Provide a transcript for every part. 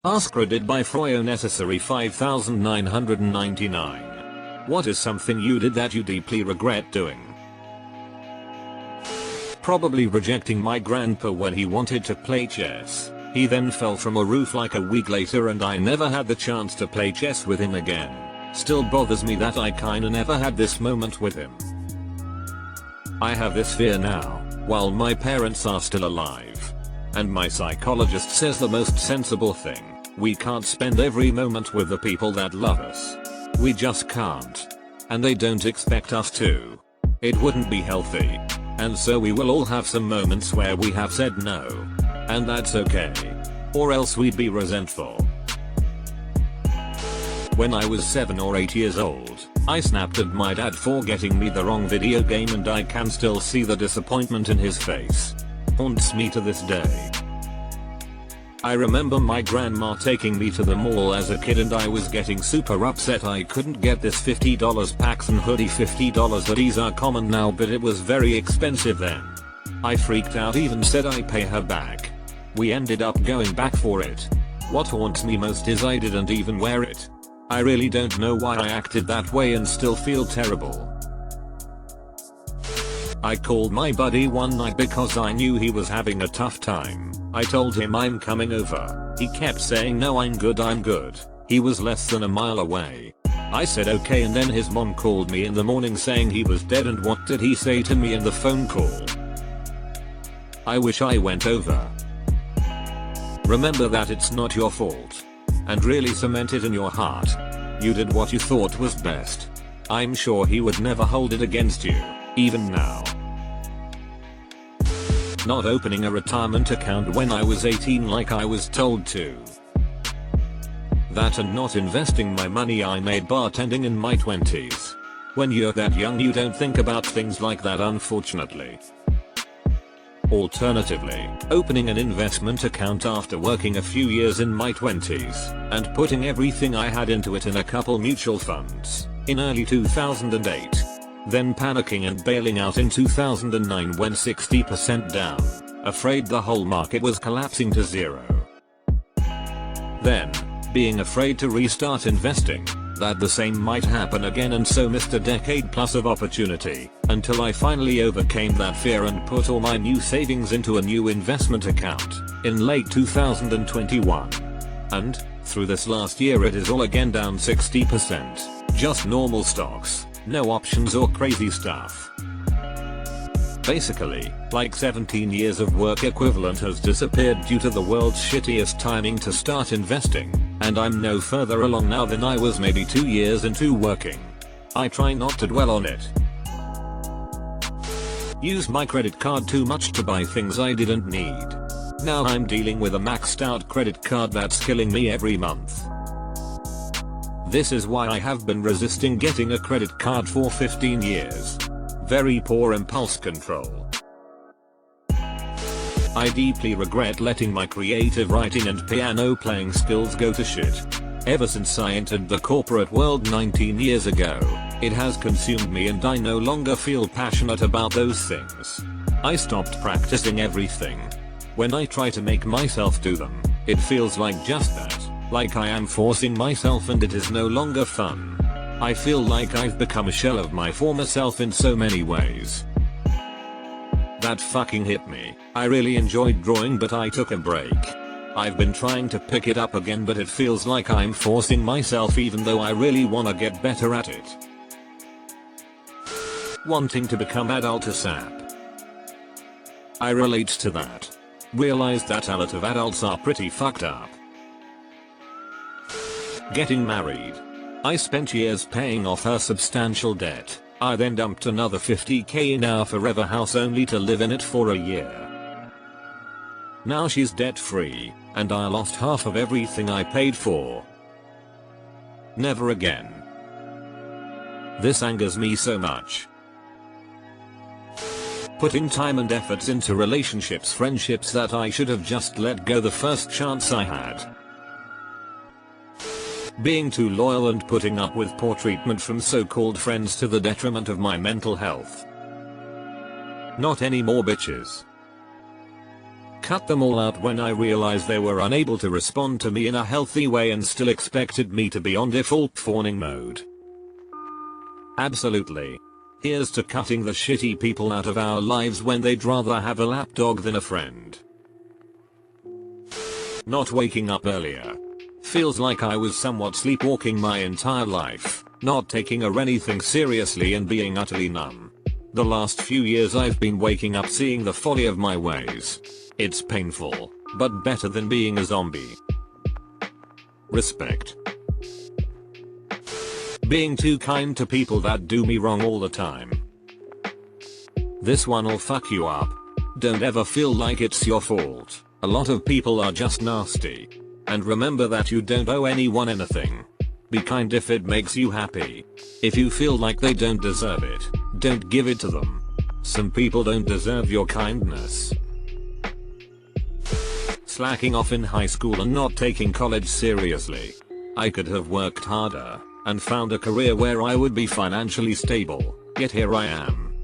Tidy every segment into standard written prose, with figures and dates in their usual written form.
AskReddit by Froyo Necessary 5999. What is something you did that you deeply regret doing? Probably rejecting my grandpa when he wanted to play chess. He then fell from a roof like a week later and I never had the chance to play chess with him again. Still bothers me that I kinda never had this moment with him. I have this fear now, while my parents are still alive. And my psychologist says the most sensible thing: we can't spend every moment with the people that love us. We just can't. And they don't expect us to. It wouldn't be healthy. And so we will all have some moments where we have said no. And that's okay. Or else we'd be resentful. When I was 7 or 8 years old, I snapped at my dad for getting me the wrong video game and I can still see the disappointment in his face. Haunts me to this day. I remember my grandma taking me to the mall as a kid and I was getting super upset I couldn't get this $50 packs and hoodie. $50 hoodies are common now but it was very expensive then. I freaked out, even said I pay her back. We ended up going back for it. What haunts me most is I didn't even wear it. I really don't know why I acted that way and still feel terrible. I called my buddy one night because I knew he was having a tough time. I told him I'm coming over. He kept saying no, I'm good. He was less than a mile away. I said okay and then his mom called me in the morning saying he was dead and what did he say to me in the phone call? I wish I went over. Remember that it's not your fault. And really cement it in your heart. You did what you thought was best. I'm sure he would never hold it against you. Even now. Not opening a retirement account when I was 18 like I was told to. That and not investing my money I made bartending in my 20s. When you're that young you don't think about things like that, unfortunately. Alternatively, opening an investment account after working a few years in my 20s and putting everything I had into it in a couple mutual funds in early 2008. Then panicking and bailing out in 2009 when 60% down, afraid the whole market was collapsing to zero. Then, being afraid to restart investing, that the same might happen again and so missed a decade plus of opportunity, until I finally overcame that fear and put all my new savings into a new investment account, in late 2021. And, through this last year it is all again down 60%, just normal stocks. No options or crazy stuff. Basically, like 17 years of work equivalent has disappeared due to the world's shittiest timing to start investing, and I'm no further along now than I was maybe 2 years into working. I try not to dwell on it. Used my credit card too much to buy things I didn't need. Now I'm dealing with a maxed out credit card that's killing me every month. This is why I have been resisting getting a credit card for 15 years. Very poor impulse control. I deeply regret letting my creative writing and piano playing skills go to shit. Ever since I entered the corporate world 19 years ago, it has consumed me and I no longer feel passionate about those things. I stopped practicing everything. When I try to make myself do them, it feels like just that. Like I am forcing myself and it is no longer fun. I feel like I've become a shell of my former self in so many ways. That fucking hit me. I really enjoyed drawing but I took a break. I've been trying to pick it up again but it feels like I'm forcing myself even though I really wanna get better at it. Wanting to become adult ASAP. I relate to that. Realized that a lot of adults are pretty fucked up. Getting married. I spent years paying off her substantial debt. I then dumped another $50k in our forever house only to live in it for a year. Now she's debt free, and I lost half of everything I paid for. Never again. This angers me so much. Putting time and efforts into relationships, friendships that I should have just let go the first chance I had. Being too loyal and putting up with poor treatment from so-called friends to the detriment of my mental health. Not any more bitches. Cut them all out when I realized they were unable to respond to me in a healthy way and still expected me to be on default fawning mode. Absolutely. Here's to cutting the shitty people out of our lives when they'd rather have a lapdog than a friend. Not waking up earlier. Feels like I was somewhat sleepwalking my entire life, not taking anything seriously and being utterly numb. The last few years I've been waking up seeing the folly of my ways. It's painful, but better than being a zombie. Respect. Being too kind to people that do me wrong all the time. This one'll fuck you up. Don't ever feel like it's your fault. A lot of people are just nasty. And remember that you don't owe anyone anything. Be kind if it makes you happy. If you feel like they don't deserve it, don't give it to them. Some people don't deserve your kindness. Slacking off in high school and not taking college seriously. I could have worked harder and found a career where I would be financially stable, yet here I am.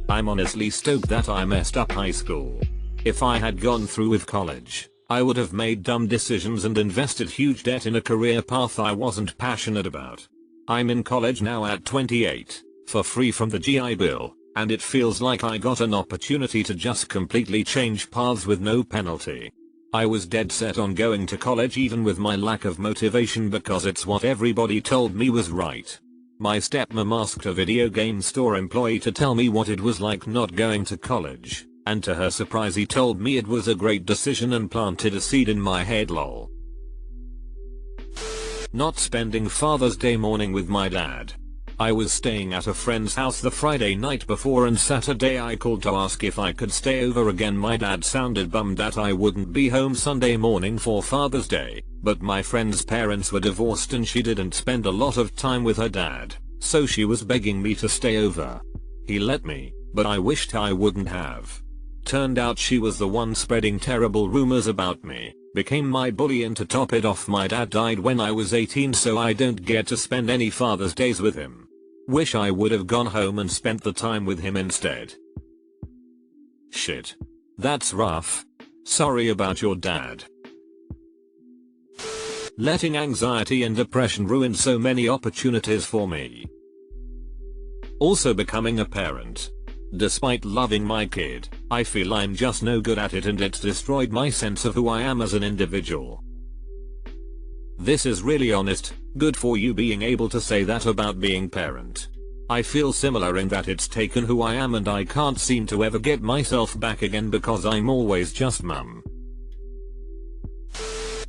I'm honestly stoked that I messed up high school. If I had gone through with college, I would have made dumb decisions and invested huge debt in a career path I wasn't passionate about. I'm in college now at 28, for free from the GI Bill, and it feels like I got an opportunity to just completely change paths with no penalty. I was dead set on going to college even with my lack of motivation because it's what everybody told me was right. My stepmom asked a video game store employee to tell me what it was like not going to college, and to her surprise he told me it was a great decision and planted a seed in my head lol. Not spending Father's Day morning with my dad. I was staying at a friend's house the Friday night before and Saturday I called to ask if I could stay over again. My dad sounded bummed that I wouldn't be home Sunday morning for Father's Day, but my friend's parents were divorced and she didn't spend a lot of time with her dad, so she was begging me to stay over. He let me, but I wished I wouldn't have. Turned out she was the one spreading terrible rumors about me, became my bully, and to top it off my dad died when I was 18, so I don't get to spend any Father's Days with him. Wish I would have gone home and spent the time with him instead. Shit. That's rough. Sorry about your dad. Letting anxiety and depression ruin so many opportunities for me. Also becoming a parent. Despite loving my kid, I feel I'm just no good at it and it's destroyed my sense of who I am as an individual. This is really honest. Good for you being able to say that about being parent. I feel similar in that it's taken who I am and I can't seem to ever get myself back again because I'm always just mum.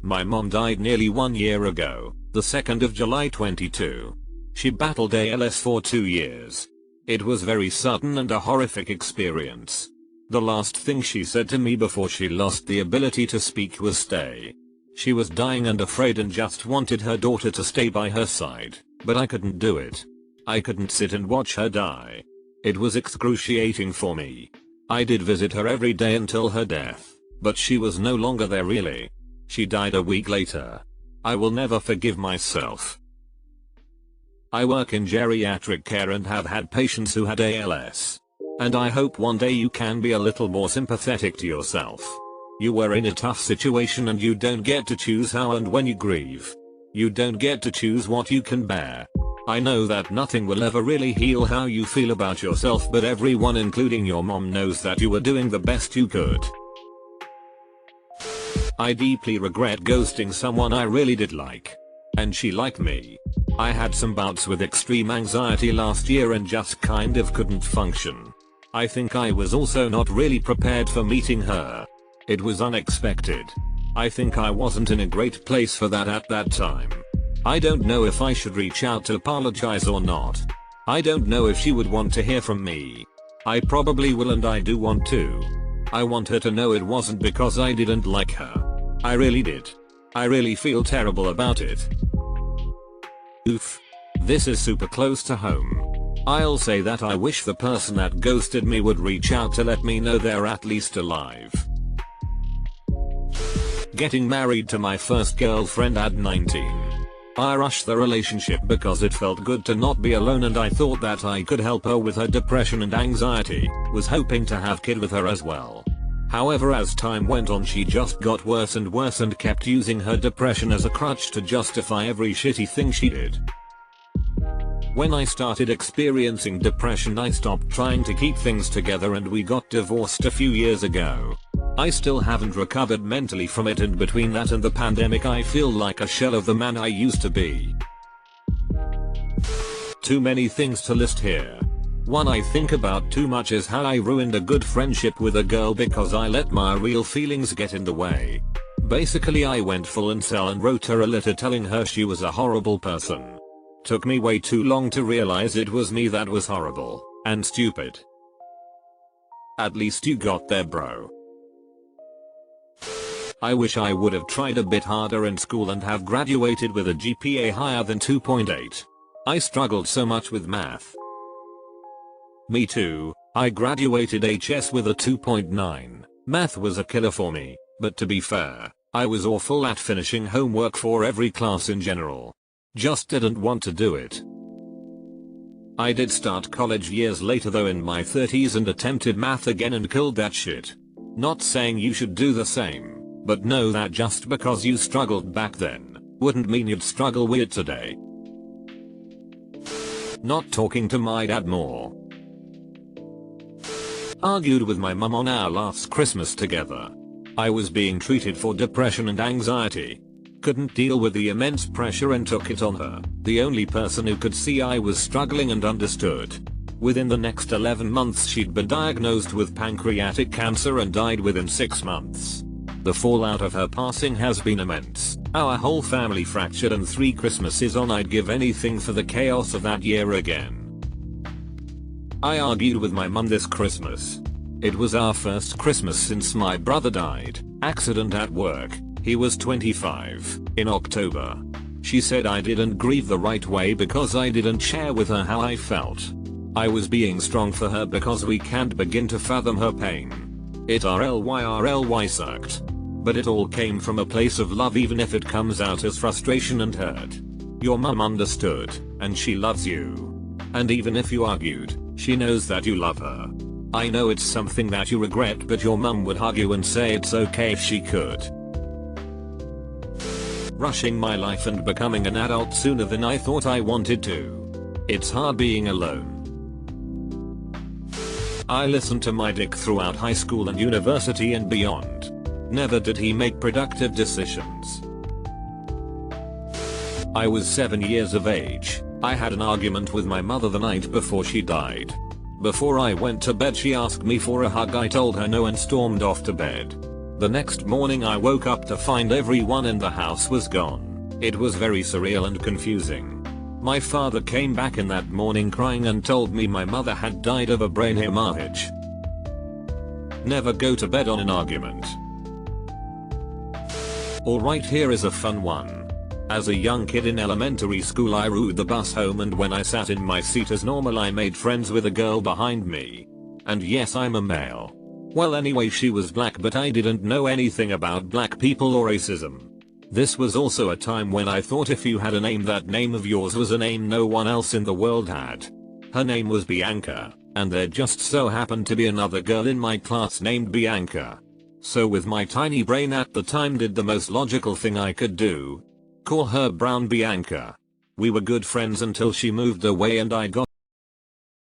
My mom died nearly 1 year ago, the 2nd of July 22. She battled ALS for 2 years. It was very sudden and a horrific experience. The last thing she said to me before she lost the ability to speak was stay. She was dying and afraid and just wanted her daughter to stay by her side, but I couldn't do it. I couldn't sit and watch her die. It was excruciating for me. I did visit her every day until her death, but she was no longer there really. She died a week later. I will never forgive myself. I work in geriatric care and have had patients who had ALS. And I hope one day you can be a little more sympathetic to yourself. You were in a tough situation and you don't get to choose how and when you grieve. You don't get to choose what you can bear. I know that nothing will ever really heal how you feel about yourself, but everyone including your mom knows that you were doing the best you could. I deeply regret ghosting someone I really did like. And she liked me. I had some bouts with extreme anxiety last year and just kind of couldn't function. I think I was also not really prepared for meeting her. It was unexpected. I think I wasn't in a great place for that at that time. I don't know if I should reach out to apologize or not. I don't know if she would want to hear from me. I probably will and I do want to. I want her to know it wasn't because I didn't like her. I really did. I really feel terrible about it. Oof. This is super close to home. I'll say that I wish the person that ghosted me would reach out to let me know they're at least alive. Getting married to my first girlfriend at 19. I rushed the relationship because it felt good to not be alone and I thought that I could help her with her depression and anxiety, was hoping to have kid with her as well. However, as time went on, she just got worse and worse and kept using her depression as a crutch to justify every shitty thing she did. When I started experiencing depression, I stopped trying to keep things together and we got divorced a few years ago. I still haven't recovered mentally from it, and between that and the pandemic I feel like a shell of the man I used to be. Too many things to list here. One I think about too much is how I ruined a good friendship with a girl because I let my real feelings get in the way. Basically, I went full incel and wrote her a letter telling her she was a horrible person. Took me way too long to realize it was me that was horrible and stupid. At least you got there, bro. I wish I would have tried a bit harder in school and have graduated with a GPA higher than 2.8. I struggled so much with math. Me too, I graduated HS with a 2.9. Math was a killer for me, but to be fair, I was awful at finishing homework for every class in general. Just didn't want to do it. I did start college years later though, in my 30s, and attempted math again and killed that shit. Not saying you should do the same, but know that just because you struggled back then, wouldn't mean you'd struggle with it today. Not talking to my dad more. Argued with my mum on our last Christmas together. I was being treated for depression and anxiety. Couldn't deal with the immense pressure and took it on her, the only person who could see I was struggling and understood. Within the next 11 months she'd been diagnosed with pancreatic cancer and died within 6 months. The fallout of her passing has been immense. Our whole family fractured, and 3 Christmases on I'd give anything for the chaos of that year again. I argued with my mum this Christmas. It was our first Christmas since my brother died, accident at work. He was 25, in October. She said I didn't grieve the right way because I didn't share with her how I felt. I was being strong for her because we can't begin to fathom her pain. It RLY sucked. But it all came from a place of love, even if it comes out as frustration and hurt. Your mum understood, and she loves you. And even if you argued, she knows that you love her. I know it's something that you regret, but your mum would hug you and say it's okay if she could. Rushing my life and becoming an adult sooner than I thought I wanted to. It's hard being alone. I listened to my dick throughout high school and university and beyond. Never did he make productive decisions. I was 7 years of age. I had an argument with my mother the night before she died. Before I went to bed she asked me for a hug. I told her no and stormed off to bed. The next morning I woke up to find everyone in the house was gone. It was very surreal and confusing. My father came back in that morning crying and told me my mother had died of a brain hemorrhage. Never go to bed on an argument. Alright, here is a fun one. As a young kid in elementary school I rode the bus home, and when I sat in my seat as normal I made friends with a girl behind me. And yes, I'm a male. Well, anyway, she was black, but I didn't know anything about black people or racism. This was also a time when I thought if you had a name, that name of yours was a name no one else in the world had. Her name was Bianca, and there just so happened to be another girl in my class named Bianca. So with my tiny brain at the time, did the most logical thing I could do. Call her Brown Bianca. We were good friends until she moved away and I got